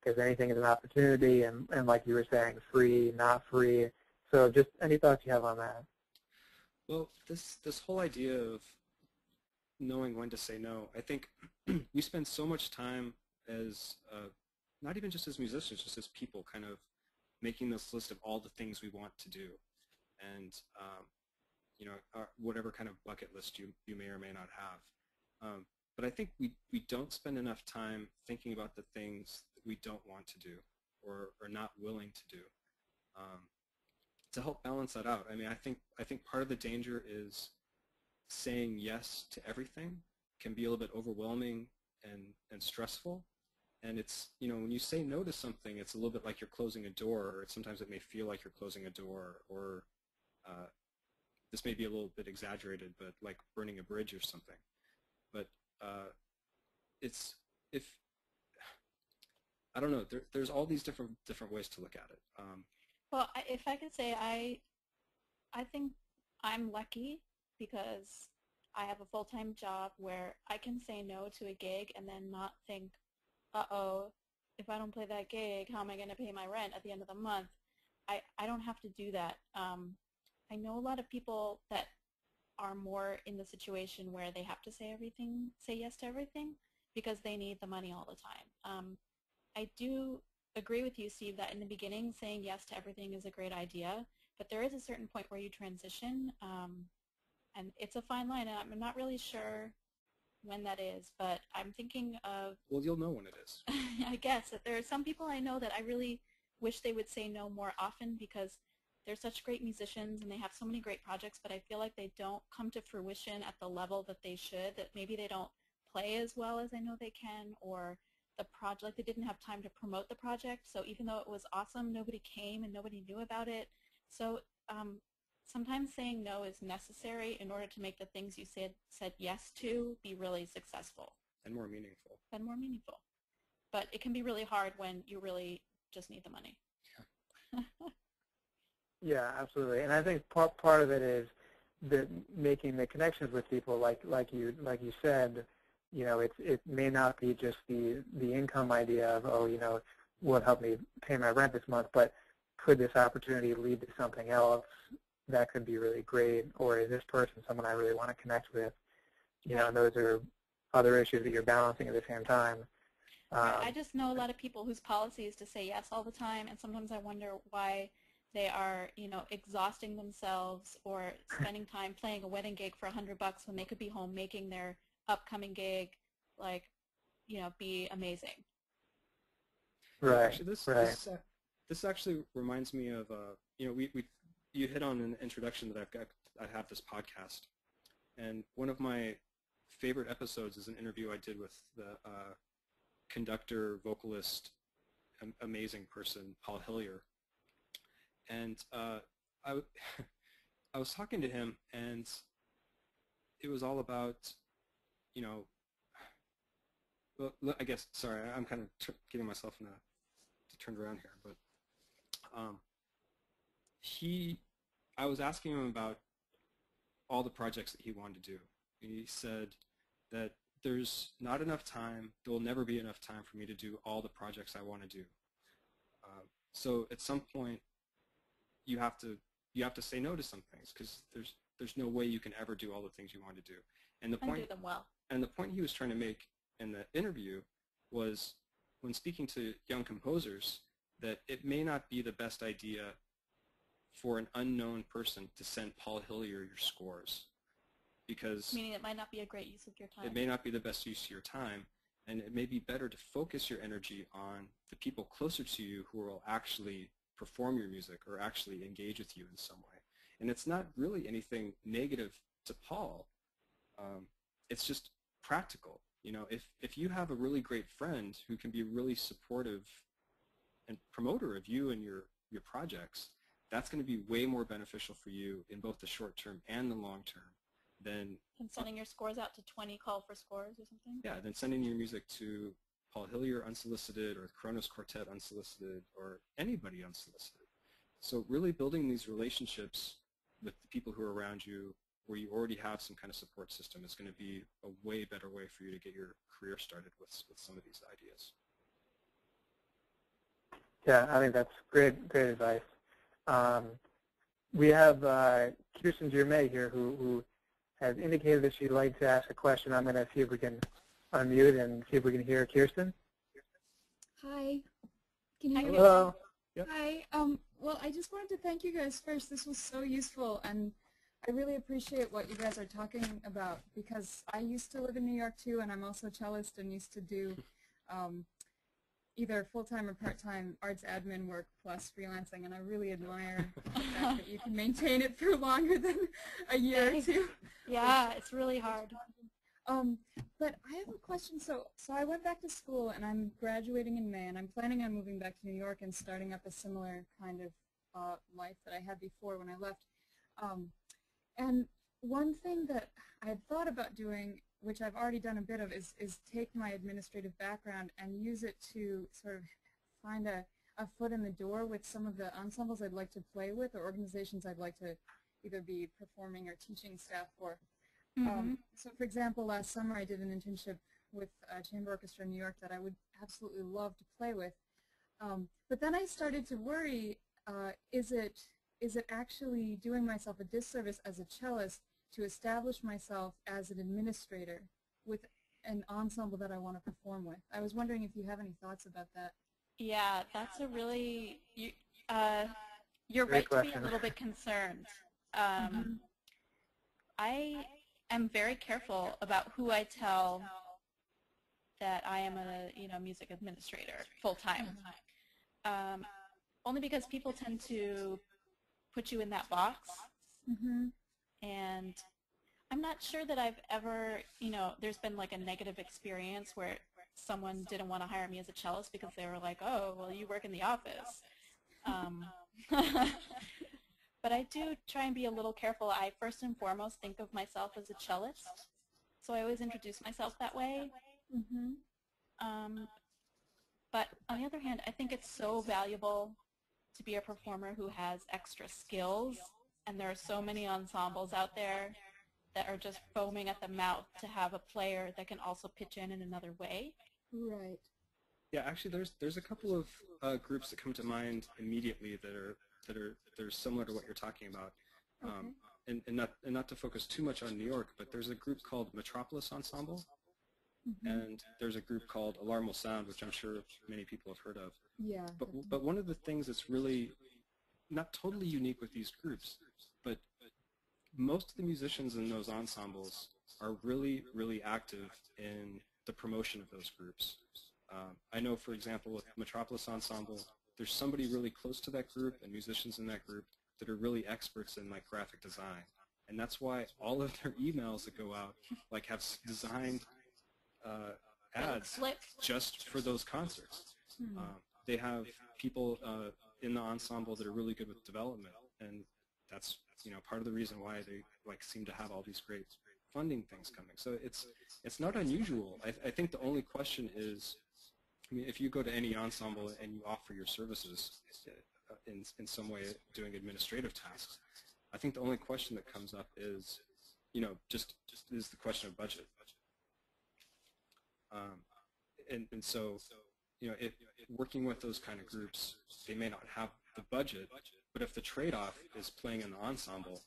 because anything is an opportunity, and like you were saying, free, not free. So just any thoughts you have on that? Well, this whole idea of knowing when to say no, I think we spend so much time as, not even just as musicians, just as people, kind of making this list of all the things we want to do, and whatever kind of bucket list you may or may not have. But I think we don't spend enough time thinking about the things that we don't want to do or are not willing to do, to help balance that out. I mean, I think part of the danger is saying yes to everything can be a little bit overwhelming and stressful. And it's, you know, when you say no to something, it's a little bit like you're closing a door, or sometimes it may feel like you're closing a door, or this may be a little bit exaggerated, but like burning a bridge or something. But it's, I don't know, there's all these different ways to look at it. Well, if I could say, I think I'm lucky because I have a full-time job where I can say no to a gig and then not think, uh-oh, if I don't play that gig, how am I going to pay my rent at the end of the month? I don't have to do that. I know a lot of people that are more in the situation where they have to say yes to everything because they need the money all the time. I do agree with you, Steve, that in the beginning saying yes to everything is a great idea, but there is a certain point where you transition, and it's a fine line, and I'm not really sure when that is, but I'm thinking of... Well, you'll know when it is. I guess that there are some people I know that I really wish they would say no more often because they're such great musicians and they have so many great projects, but I feel like they don't come to fruition at the level that they should, that maybe they don't play as well as I know they can, or the project, like they didn't have time to promote the project, so even though it was awesome, nobody came and nobody knew about it. So sometimes saying no is necessary in order to make the things you said yes to be really successful. And more meaningful. And more meaningful. But it can be really hard when you really just need the money. Yeah, Yeah, absolutely. And I think part of it is making the connections with people, like you said. You know, it may not be just the income idea of, oh, you know, will help me pay my rent this month, but could this opportunity lead to something else that could be really great, or is this person someone I really want to connect with? You know, and those are other issues that you're balancing at the same time. I just know a lot of people whose policy is to say yes all the time, and sometimes I wonder why they are, you know, exhausting themselves or spending time playing a wedding gig for $100 when they could be home making their upcoming gig, like, you know, be amazing. Right. Actually, this actually reminds me of, you know, you hit on an introduction that I have this podcast, and one of my favorite episodes is an interview I did with the conductor, vocalist, amazing person, Paul Hillier. And I was talking to him, and it was all about, you know, well, I guess, sorry, I'm kind of getting myself turned around here, but I was asking him about all the projects that he wanted to do. And he said that there's not enough time, there will never be enough time for me to do all the projects I want to do. So at some point, you have to say no to some things, because there's no way you can ever do all the things you want to do. And the point, do them well. And the point he was trying to make in the interview was, when speaking to young composers, that it may not be the best idea for an unknown person to send Paul Hillier your scores, because meaning it might not be a great use of your time. It may not be the best use of your time, and it may be better to focus your energy on the people closer to you who will actually perform your music or actually engage with you in some way. And it's not really anything negative to Paul. It's just practical. You know, if you have a really great friend who can be really supportive and promoter of you and your projects, that's going to be way more beneficial for you in both the short term and the long term than sending your scores out to 20 call for scores or something? Yeah, than sending your music to Paul Hillier unsolicited, or the Kronos Quartet unsolicited, or anybody unsolicited. So really building these relationships with the people who are around you, where you already have some kind of support system, is going to be a way better way for you to get your career started with some of these ideas. Yeah, I think that's great advice. We have Kirsten Germain here who has indicated that she'd like to ask a question. I'm going to see if we can unmute and see if we can hear Kirsten. Hi. Can you hear me? Hello. Yep. Hi. Well, I just wanted to thank you guys first. This was so useful, and I really appreciate what you guys are talking about, because I used to live in New York too, and I'm also a cellist and used to do either full-time or part-time arts admin work plus freelancing, and I really admire the fact that you can maintain it for longer than a year or two. Yeah, it's really hard. But I have a question. So I went back to school, and I'm graduating in May, and I'm planning on moving back to New York and starting up a similar kind of life that I had before when I left. And one thing that I had thought about doing, which I've already done a bit of, is take my administrative background and use it to sort of find a foot in the door with some of the ensembles I'd like to play with, or organizations I'd like to either be performing or teaching staff for. So for example, last summer I did an internship with a chamber orchestra in New York that I would absolutely love to play with. But then I started to worry, is it actually doing myself a disservice as a cellist to establish myself as an administrator with an ensemble that I want to perform with? I was wondering if you have any thoughts about that. Yeah, that's a really, you're Great right to be a question. little bit concerned. I am very careful about who I tell that I am a music administrator full-time. Only because people tend to put you in that box. And I'm not sure that I've ever, there's been like a negative experience where someone didn't want to hire me as a cellist because they were like, oh, well, you work in the office. But I do try and be a little careful. I first and foremost think of myself as a cellist, so I always introduce myself that way. But on the other hand, I think it's so valuable to be a performer who has extra skills, and there are so many ensembles out there that are just foaming at the mouth to have a player that can also pitch in another way. Right. Yeah, actually, there's a couple of groups that come to mind immediately that are similar to what you're talking about. And not to focus too much on New York, but there's a group called Metropolis Ensemble, and there's a group called Alarm Will Sound, which I'm sure many people have heard of. Yeah. But one of the things that's really not totally unique with these groups, but most of the musicians in those ensembles are really, really active in the promotion of those groups. I know, for example, with Metropolis Ensemble, there's somebody really close to that group and musicians in that group that are really experts in like graphic design. And that's why all of their emails that go out like have designed ads just for those concerts. They have people in the ensemble that are really good with development, and that's part of the reason why they like seem to have all these great funding things coming. So it's not unusual. I think the only question is, I mean, if you go to any ensemble and you offer your services in some way doing administrative tasks, I think the only question that comes up is, just is the question of budget. And so, if working with those kind of groups, they may not have the budget, but if the trade-off is playing in the ensemble,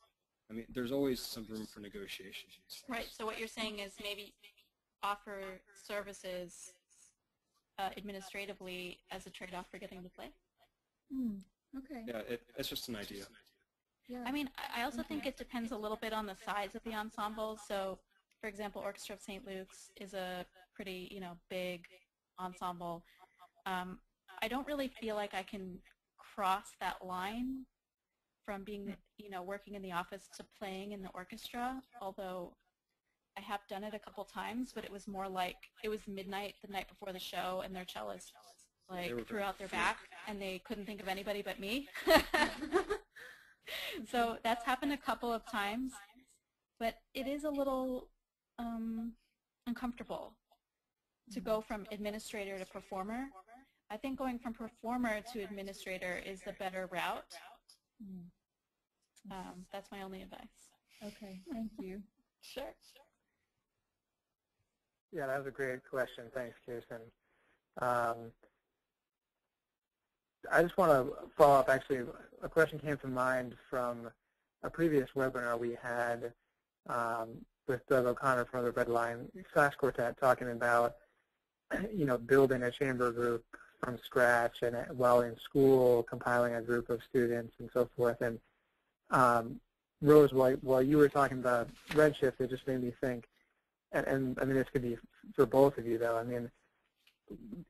I mean, there's always some room for negotiation. Right, so what you're saying is maybe offer services administratively as a trade-off for getting to play? Okay. Yeah, it's just an idea. Yeah. I mean, I also think it depends a little bit on the size of the ensemble. So, for example, Orchestra of St. Luke's is a pretty, big ensemble. I don't really feel like I can cross that line from being, working in the office to playing in the orchestra, although I have done it a couple times, but it was more like it was midnight the night before the show, and their cellist threw out their back, and they couldn't think of anybody but me. So that's happened a couple of times, but it is a little uncomfortable to go from administrator to performer. I think going from performer to administrator is the better route. That's my only advice. Okay, thank you. Sure. Yeah, that was a great question. Thanks, Kirsten. I just want to follow up. Actually, a question came to mind from a previous webinar we had with Doug O'Connor from the Red Line Flash Quartet, talking about building a chamber group from scratch and while in school, compiling a group of students and so forth. And Rose, while you were talking about Redshift, it just made me think, and I mean, this could be for both of you, though. I mean,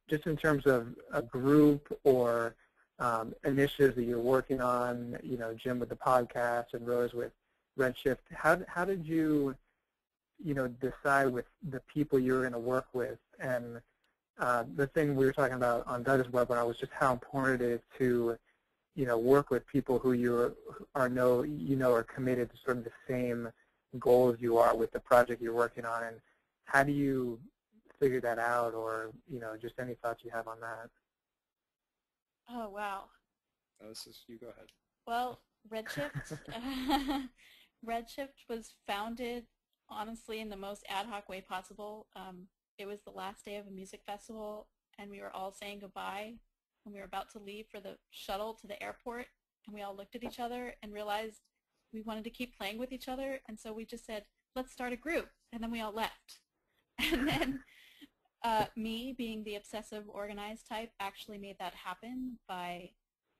just in terms of a group or initiatives that you're working on, Jim with the podcast and Rose with Redshift, how did you, decide with the people you're going to work with. And the thing we were talking about on Doug's webinar was just how important it is to, work with people who are committed to sort of the same goals you are with the project you're working on. And how do you figure that out, or just any thoughts you have on that? Oh, wow. This is, you go ahead. Well, Redshift, Redshift was founded, honestly, in the most ad hoc way possible. It was the last day of a music festival, and we were all saying goodbye when we were about to leave for the shuttle to the airport, and we all looked at each other and realized we wanted to keep playing with each other, and so we just said, let's start a group, and then we all left. And then me, being the obsessive organized type, actually made that happen by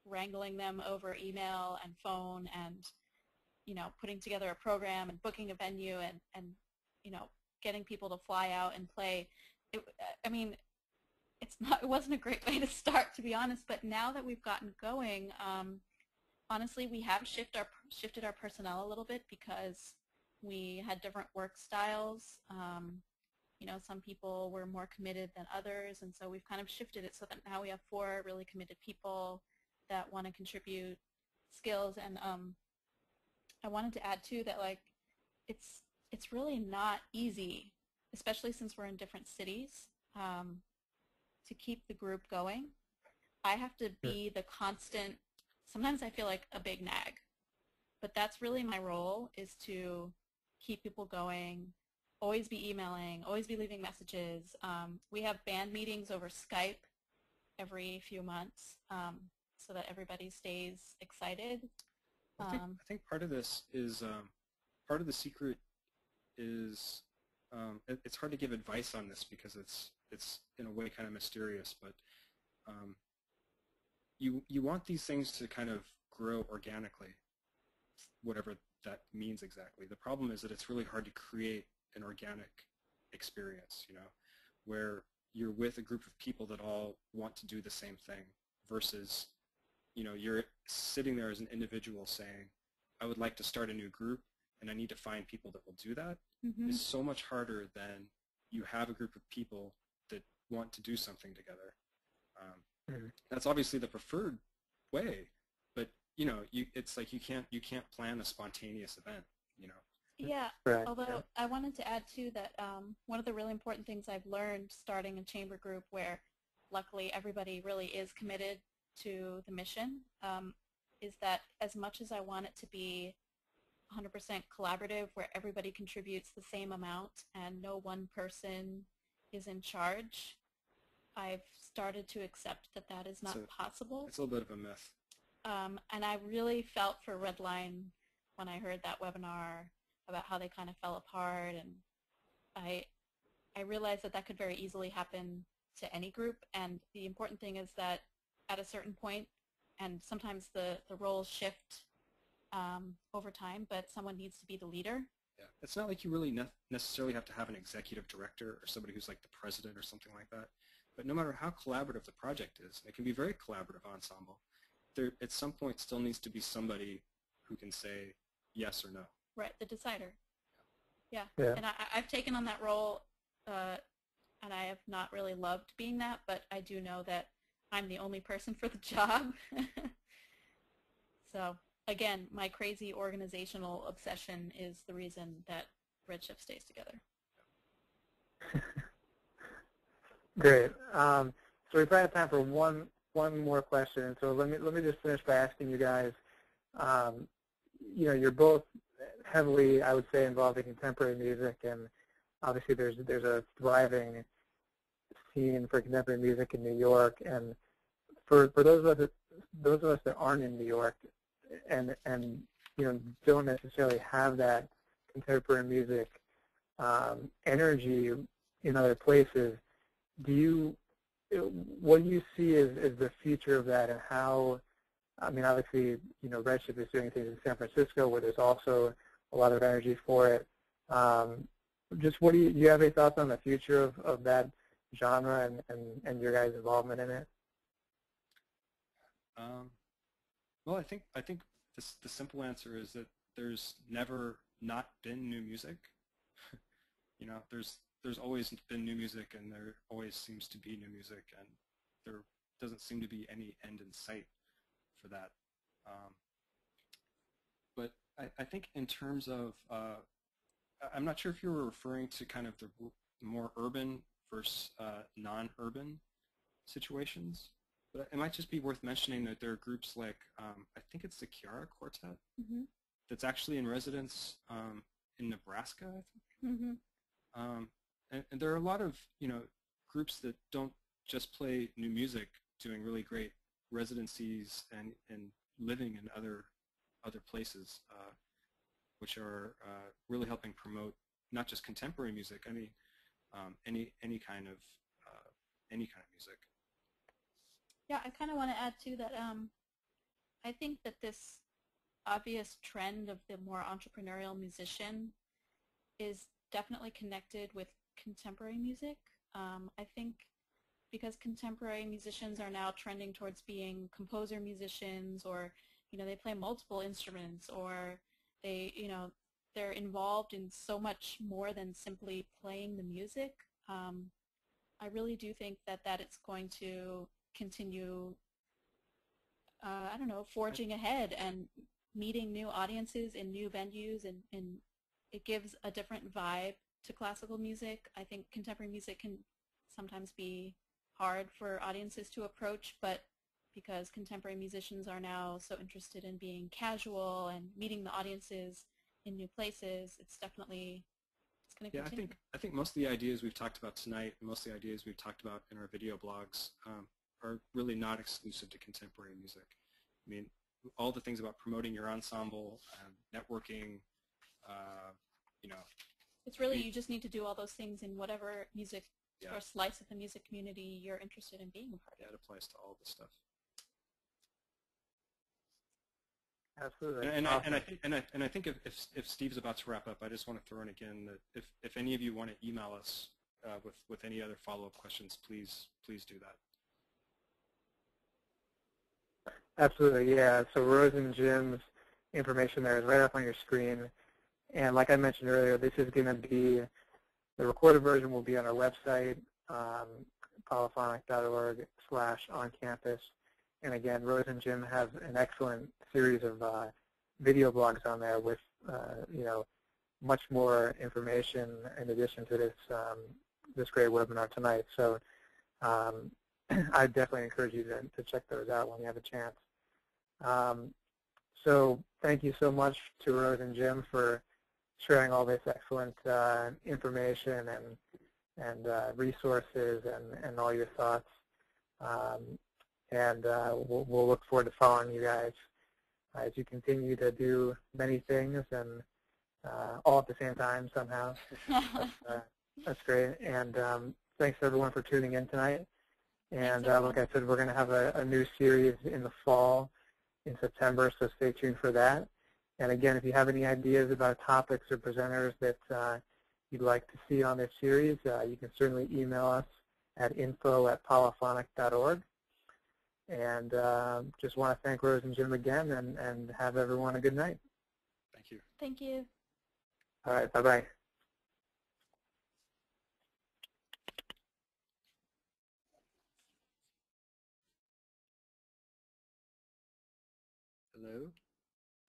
wrangling them over email and phone and, putting together a program and booking a venue and getting people to fly out and play. It wasn't a great way to start, to be honest, but now that we've gotten going, honestly, we have shifted our personnel a little bit because we had different work styles. Some people were more committed than others, and so we've kind of shifted it so that now we have 4 really committed people that want to contribute skills. And I wanted to add too that it's really not easy, especially since we're in different cities, to keep the group going. I have to be the constant. Sometimes I feel like a big nag, but that's really my role, is to keep people going, always be emailing, always be leaving messages. We have band meetings over Skype every few months so that everybody stays excited. I think part of this is, part of the secret is, it's hard to give advice on this because it's in a way kind of mysterious, but you want these things to kind of grow organically, whatever that means exactly. The problem is that it's really hard to create an organic experience, where you're with a group of people that all want to do the same thing versus, you're sitting there as an individual saying, I would like to start a new group and I need to find people that will do that. Mm-hmm. Is so much harder than you have a group of people that want to do something together. That's obviously the preferred way, but it's like you can't plan a spontaneous event. Yeah, Right. although I wanted to add too that one of the really important things I've learned starting a chamber group, where luckily everybody really is committed to the mission, is that as much as I want it to be 100% collaborative, where everybody contributes the same amount and no one person is in charge, I've started to accept that that is not possible. It's a little bit of a myth. And I really felt for Redline when I heard that webinar about how they kind of fell apart, and I realized that that could very easily happen to any group, and the important thing is that at a certain point, and sometimes the roles shift over time, but someone needs to be the leader. Yeah, it's not like you really necessarily have to have an executive director or somebody who's like the president or something like that, but no matter how collaborative the project is, it can be a very collaborative ensemble, there at some point still needs to be somebody who can say yes or no. Right, the decider. Yeah, yeah. And I've taken on that role, and I have not really loved being that, but I do know that I'm the only person for the job. So, again, my crazy organizational obsession is the reason that Redshift stays together. Great. So we probably have time for one more question. So let me just finish by asking you guys. You're both heavily, I would say, involved in contemporary music, and obviously there's a thriving scene for contemporary music in New York. And for those of us that aren't in New York, and don't necessarily have that contemporary music energy in other places, what do you see as the future of that, and how? I mean, obviously, Redshift is doing things in San Francisco where there's also a lot of energy for it. Just do you have any thoughts on the future of that genre and your guys' involvement in it? Well, I think the simple answer is that there's never not been new music. you know, there's always been new music, and there always seems to be new music, and there doesn't seem to be any end in sight for that. But I think in terms of, I'm not sure if you were referring to kind of the more urban versus non-urban situations, but it might just be worth mentioning that there are groups like, I think it's the Chiara Quartet, that's actually in residence in Nebraska, I think. And there are a lot of, you know, groups that don't just play new music, doing really great residencies and living in other places, which are really helping promote not just contemporary music. I mean, any kind of music. Yeah, I kind of want to add too that I think that this obvious trend of the more entrepreneurial musician is definitely connected with contemporary music. I think because contemporary musicians are now trending towards being composer musicians, or you know, they play multiple instruments, or they, you know, they're involved in so much more than simply playing the music. I really do think that it's going to continue, I don't know, forging ahead and meeting new audiences in new venues, and it gives a different vibe to classical music. I think contemporary music can sometimes be hard for audiences to approach, but because contemporary musicians are now so interested in being casual and meeting the audiences in new places, it's definitely, it's going to continue. I think most of the ideas we've talked about tonight, and most of the ideas we've talked about in our video blogs, are really not exclusive to contemporary music. I mean, all the things about promoting your ensemble, networking, you know. It's really, you just need to do all those things in whatever music or slice of the music community you're interested in being a part of. Yeah, it applies to all this stuff. Absolutely. And awesome. I think if Steve's about to wrap up, I just want to throw in again that if any of you want to email us with any other follow-up questions, please do that. Absolutely, yeah. So Rose and Jim's information there is right up on your screen. And like I mentioned earlier, this is going to be, the recorded version will be on our website, polyphonic.org/oncampus. And again, Rose and Jim have an excellent series of video blogs on there with, you know, much more information in addition to this this great webinar tonight. So I definitely encourage you to check those out when you have a chance. So thank you so much to Rose and Jim for sharing all this excellent information and resources and all your thoughts. And we'll look forward to following you guys as you continue to do many things and all at the same time somehow. That's great. And thanks everyone for tuning in tonight. And like I said, we're going to have a new series in the fall in September, so stay tuned for that. And again, if you have any ideas about topics or presenters that you'd like to see on this series, you can certainly email us at info@polyphonic.org. And just want to thank Rose and Jim again, and have everyone a good night. Thank you. Thank you. All right, bye-bye. Hello?